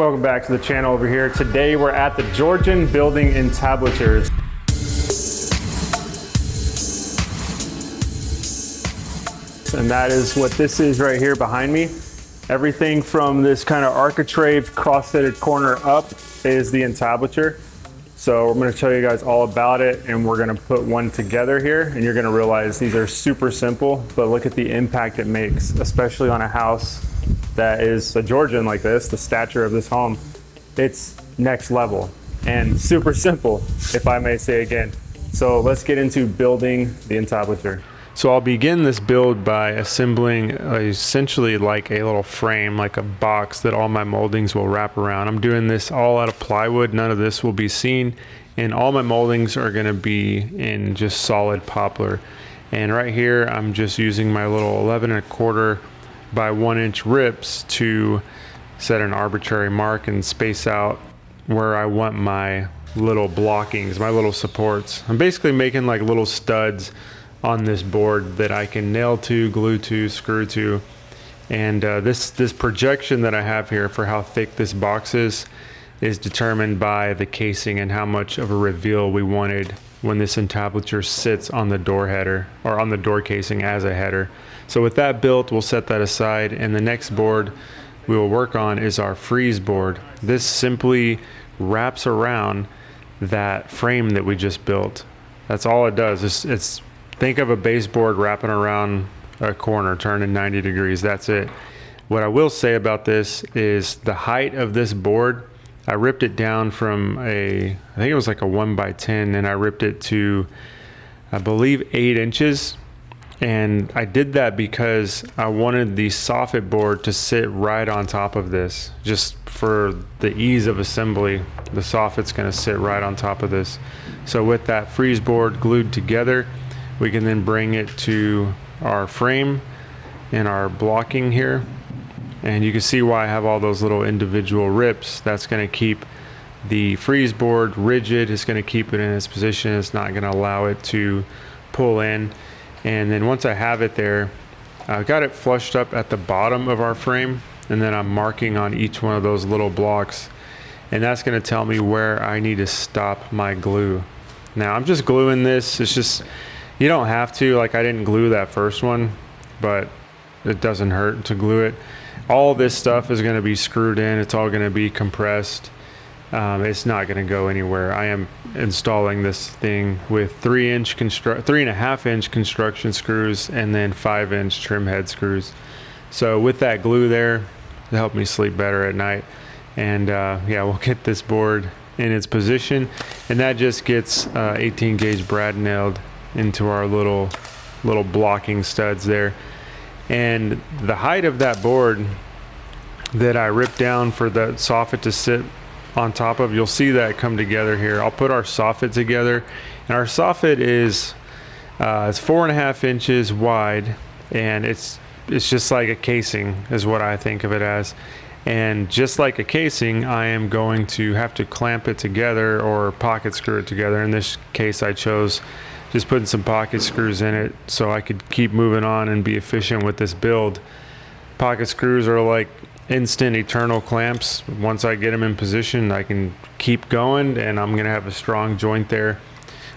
Welcome back to the channel over here. Today we're at the Georgian Building Entablatures. And that is what this is right here behind me. Everything from this kind of architrave cross-headed corner up is the entablature. So I'm going to show you guys all about it, and we're going to put one together here, and you're going to realize these are super simple, but look at the impact it makes, especially on a house that is a Georgian like this, the stature of this home. It's next level and super simple, if I may say again. So let's get into building the entablature. So I'll begin this build by assembling essentially like a little frame, like a box that all my moldings will wrap around. I'm doing this all out of plywood. None of this will be seen, and all my moldings are going to be in just solid poplar. And right here I'm just using my little 11¼ by 1 inch rips to set an arbitrary mark and space out where I want my little blockings, my little supports. I'm basically making like little studs on this board that I can nail to, glue to, screw to. And this projection that I have here for how thick this box is determined by the casing and how much of a reveal we wanted when this entablature sits on the door header, or on the door casing as a header. So with that built, we'll set that aside, and the next board we will work on is our frieze board. This simply wraps around that frame that we just built. That's all it does. It's think of a baseboard wrapping around a corner, turning 90 degrees. That's it. What I will say about this is the height of this board, I ripped it down from I think it was like a 1x10, and I ripped it to, I believe, 8 inches. And I did that because I wanted the soffit board to sit right on top of this. Just for the ease of assembly, the soffit's gonna sit right on top of this. So with that frieze board glued together, we can then bring it to our frame and our blocking here. And you can see why I have all those little individual rips. That's gonna keep the frieze board rigid. It's gonna keep it in its position. It's not gonna allow it to pull in. And then once I have it there, I've got it flushed up at the bottom of our frame, and then I'm marking on each one of those little blocks. And that's gonna tell me where I need to stop my glue. Now I'm just gluing this. It's just, you don't have to, like I didn't glue that first one, but it doesn't hurt to glue it. All this stuff is gonna be screwed in. It's all gonna be compressed. It's not gonna go anywhere. I am installing this thing with 3.5 inch construction screws and then 5 inch trim head screws. So with that glue there, to help me sleep better at night. And yeah, we'll get this board in its position, and that just gets 18 gauge brad nailed into our little blocking studs there. And the height of that board that I ripped down for the soffit to sit on top of, you'll see that come together here. I'll put our soffit together, and our soffit is it's 4.5 inches wide, and it's just like a casing is what I think of it as. And just like a casing, I am going to have to clamp it together or pocket screw it together. In this case, I chose just putting some pocket screws in it so I could keep moving on and be efficient with this build. Pocket screws are like instant eternal clamps. Once I get them in position, I can keep going, and I'm gonna have a strong joint there.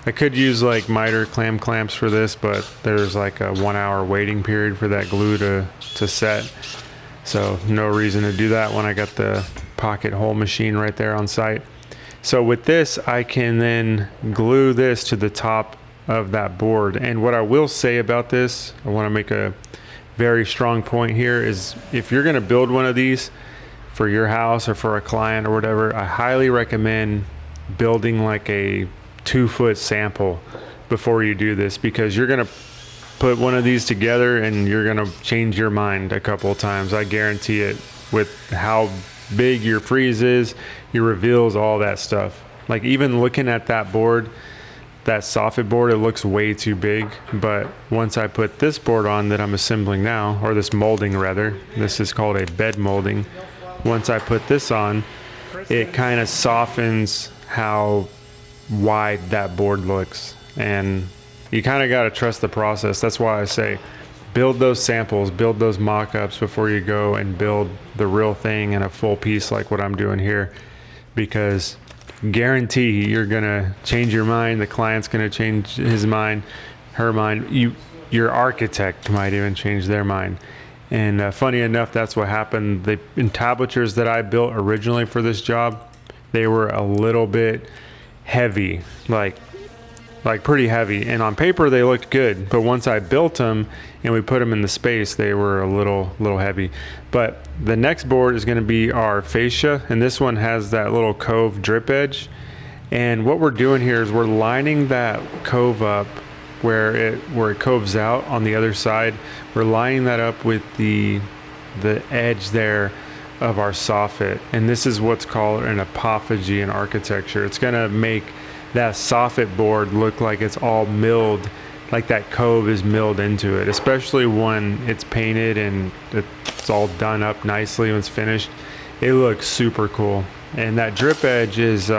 I could use like miter clamps for this, but there's like a 1 hour waiting period for that glue to set. So no reason to do that when I got the pocket hole machine right there on site. So with this, I can then glue this to the top of that board. And what I will say about this, I want to make a very strong point here, is if you're going to build one of these for your house or for a client or whatever, I highly recommend building like a 2-foot sample before you do this, because you're going to put one of these together and you're going to change your mind a couple of times. I guarantee it, with how big your frieze is, your reveals, all that stuff. Like even looking at that board, that soffit board, it looks way too big. But once I put this board on that I'm assembling now, or this molding rather, this is called a bed molding. Once I put this on, it kind of softens how wide that board looks. And you kind of got to trust the process. That's why I say build those samples, build those mock-ups before you go and build the real thing in a full piece like what I'm doing here, because guarantee you're gonna change your mind, the client's gonna change his mind, her mind, your architect might even change their mind. And funny enough, that's what happened. The entablatures that I built originally for this job, they were a little bit heavy, like pretty heavy, and on paper they looked good, but once I built them and we put them in the space, they were a little heavy. But the next board is going to be our fascia, and this one has that little cove drip edge, and what we're doing here is we're lining that cove up where it coves out on the other side. We're lining that up with the edge there of our soffit, and this is what's called an apophagy in architecture. It's going to make that soffit board look like it's all milled, like that cove is milled into it, especially when it's painted and it's all done up nicely when it's finished. It looks super cool. And that drip edge is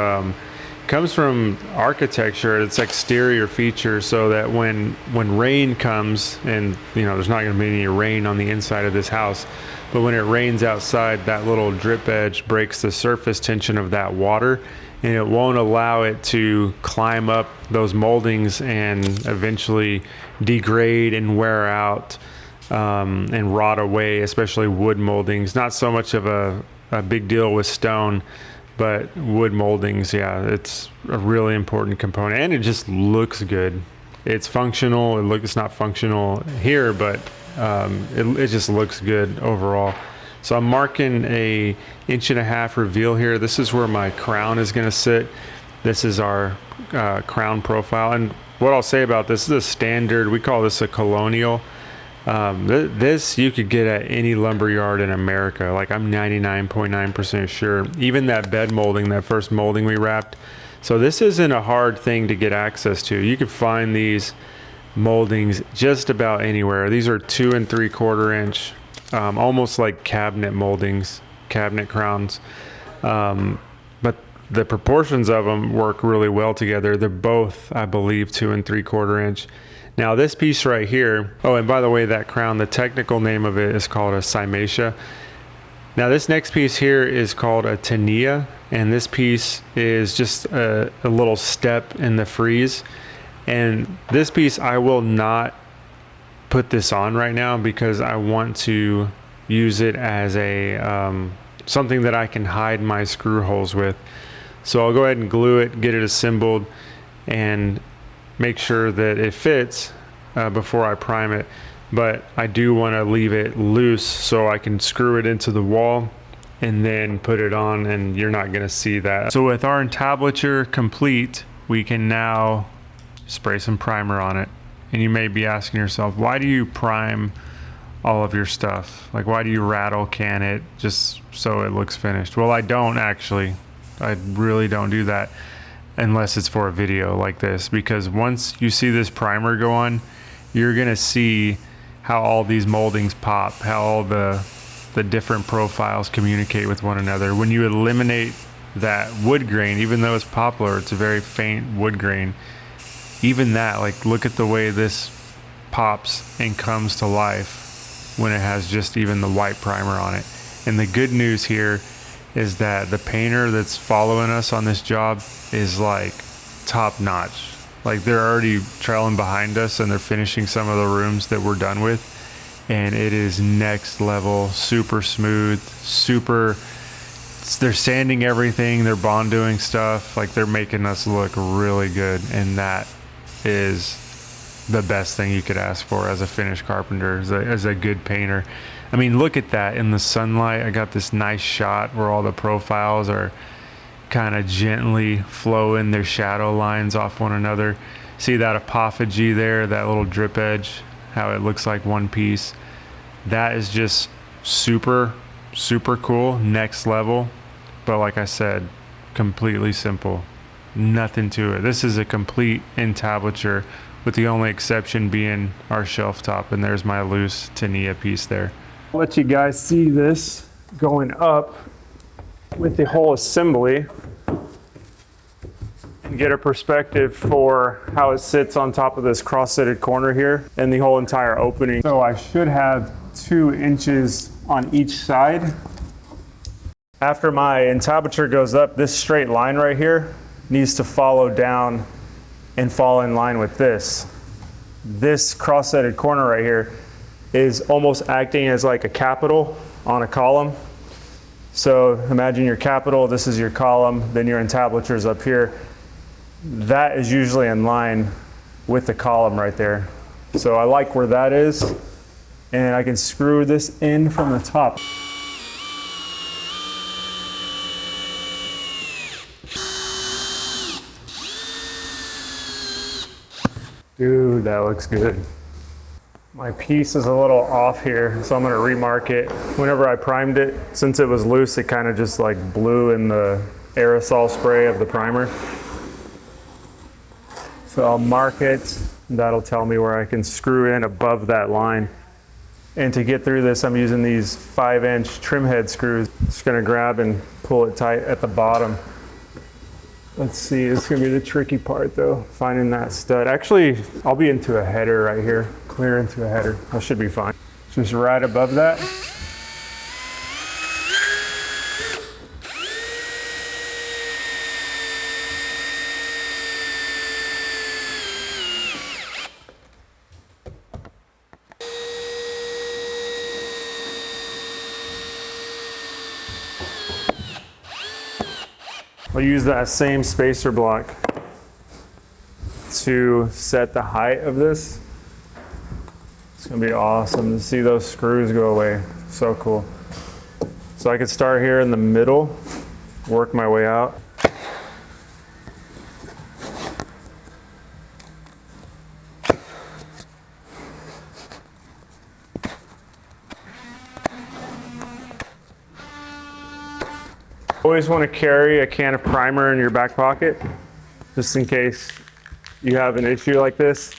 comes from architecture. It's exterior feature, so that when rain comes, and there's not going to be any rain on the inside of this house, but when it rains outside, that little drip edge breaks the surface tension of that water, and it won't allow it to climb up those moldings and eventually degrade and wear out and rot away, especially wood moldings. Not so much of a big deal with stone, but wood moldings, yeah, it's a really important component, and it just looks good. It's functional. It's not functional here, but it just looks good overall. So I'm marking a 1.5" reveal here. This is where my crown is going to sit. This is our crown profile. And what I'll say about this is a standard, we call this a colonial. This you could get at any lumber yard in America. Like, I'm 99.9% sure. Even that bed molding, that first molding we wrapped. So this isn't a hard thing to get access to. You can find these moldings just about anywhere. These are 2 3/4 inch, almost like cabinet moldings, cabinet crowns. But the proportions of them work really well together. They're both, I believe, 2 3/4 inch. Now this piece right here, oh, and by the way, that crown, the technical name of it is called a cymatia. Now this next piece here is called a tinea, and this piece is just a little step in the frieze. And this piece, I will not put this on right now because I want to use it as a something that I can hide my screw holes with. So I'll go ahead and glue it, get it assembled, and make sure that it fits before I prime it. But I do want to leave it loose so I can screw it into the wall and then put it on, and you're not going to see that. So with our entablature complete, we can now spray some primer on it. And you may be asking yourself, why do you prime all of your stuff? Like, why do you rattle can it just so it looks finished? Well, I don't actually. I really don't do that unless it's for a video like this, because once you see this primer go on, you're gonna see how all these moldings pop, how all the different profiles communicate with one another. When you eliminate that wood grain, even though it's poplar, it's a very faint wood grain, even that, like, look at the way this pops and comes to life when it has just even the white primer on it. And the good news here is that the painter that's following us on this job is like top notch. Like, they're already trailing behind us and they're finishing some of the rooms that we're done with, and it is next level, super smooth, they're sanding everything, they're bond doing stuff, like they're making us look really good, and that is the best thing you could ask for as a finished carpenter, as a good painter. I mean, look at that in the sunlight. I got this nice shot where all the profiles are kind of gently flowing their shadow lines off one another. See that apophagy there, that little drip edge, how it looks like one piece. That is just super, super cool, next level. But like I said, completely simple, nothing to it. This is a complete entablature, with the only exception being our shelf top, and there's my loose tinea piece there. I'll let you guys see this going up with the whole assembly. And get a perspective for how it sits on top of this cross-setted corner here and the whole entire opening. So I should have 2 inches on each side. After my entablature goes up, this straight line right here needs to follow down and fall in line with this. This cross-setted corner right here is almost acting as like a capital on a column. So imagine your capital, this is your column, then your entablature is up here. That is usually in line with the column right there. So I like where that is, and I can screw this in from the top. Dude, that looks good. My piece is a little off here, so I'm gonna remark it. Whenever I primed it, since it was loose, it kind of just like blew in the aerosol spray of the primer. So I'll mark it. That'll tell me where I can screw in above that line. And to get through this, I'm using these 5-inch trim head screws. Just gonna grab and pull it tight at the bottom. Let's see, it's gonna be the tricky part though, finding that stud. Actually, I'll be into a header right here, clear into a header. I should be fine. Just right above that. I'll use that same spacer block to set the height of this. It's gonna be awesome to see those screws go away. So cool. So I could start here in the middle, work my way out. Always want to carry a can of primer in your back pocket, just in case you have an issue like this.